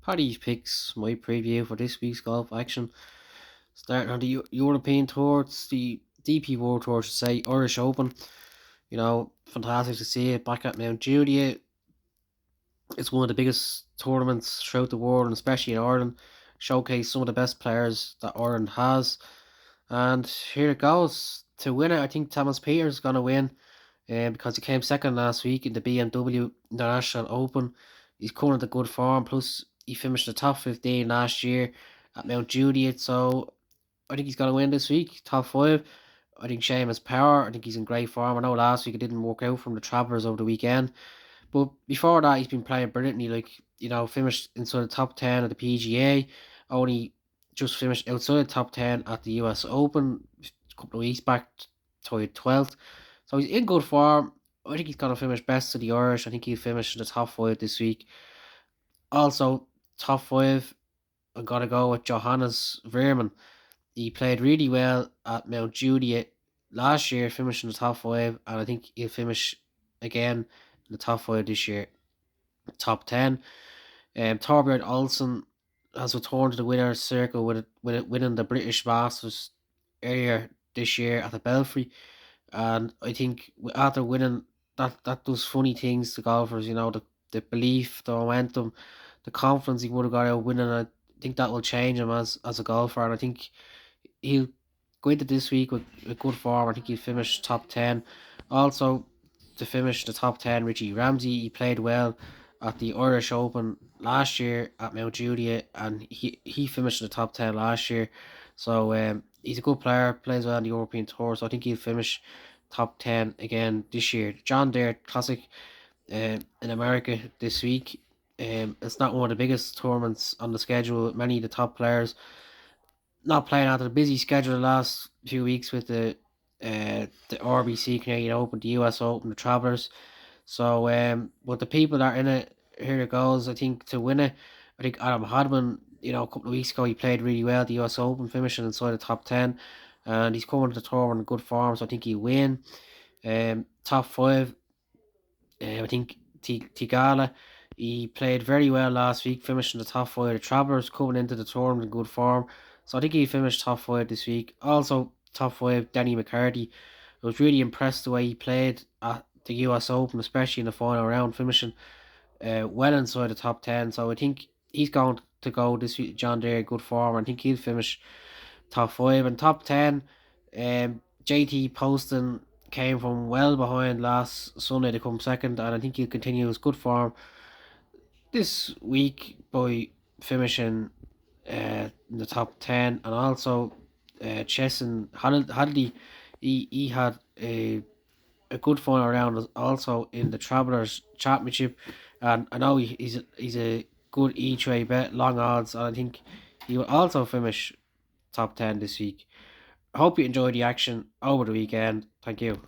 Paddy picks my preview for this week's golf action. Starting on the European Tour, it's the DP World Tour, I should say, Irish Open. Fantastic to see it back at Mount Juliet. It's one of the biggest tournaments throughout the world, and especially in Ireland. Showcase some of the best players that Ireland has. And here it goes. To win it, I think Thomas Peters is going to win because he came second last week in the BMW International Open. He's coming into good form, plus he finished the top 15 last year at Mount Juliet, so I think he's going to win this week, top five. I think Seamus Power, I think he's in great form. I know last week it didn't work out from the Travellers over the weekend, but before that he's been playing brilliantly, finished inside the top 10 at the PGA, only just finished outside the top 10 at the US Open a couple of weeks back, tied 12th. So he's in good form. I think he's going to finish best of the Irish. I think he'll finish in the top five this week. Also, top five, I'm going to go with Johannes Veerman. He played really well at Mount Juliet last year, finishing the top five, and I think he'll finish again in the top five this year, top 10. Torbjörn Olsen has returned to the winner's circle with winning the British Masters earlier this year at the Belfry. And I think after winning, that does funny things to golfers. The belief, the momentum, the confidence he would have got out winning. I think that will change him as a golfer, and I think he'll go into this week with good form. I think he'll finish top 10. Also, to finish the top 10, Richie Ramsey, he played well at the Irish Open last year at Mount Juliet, and he finished in the top 10 last year. So he's a good player, plays well on the European Tour, so I think he'll finish top 10 again this year. John Deere Classic in America this week. It's not one of the biggest tournaments on the schedule. Many of the top players not playing after the busy schedule the last few weeks with the RBC Canadian Open, the US Open, the Travellers. So, but the people that are in it, here it goes. I think to win it, I think Adam Hodman, a couple of weeks ago, he played really well at the US Open, finishing inside the top 10. And he's coming to the tour in good form, so I think he'll win. Top five, I think Tigala, he played very well last week, finishing the top five. The Travellers coming into the tournament in good form, so I think he finished top five this week. Also, top five, Denny McCarthy. I was really impressed the way he played at the US Open, especially in the final round, finishing well inside the top 10. So I think he's going to go this week. John Deere, good form. I think he'll finish top five and top 10. JT Poston came from well behind last Sunday to come second, and I think he'll continue his good form this week by finishing in the top 10. And also Chesson Hadley, he had a good final round also in the Travellers Championship, and I know he's a good each way bet, long odds, and I think he will also finish top 10 this week. I hope you enjoyed the action over the weekend. Thank you.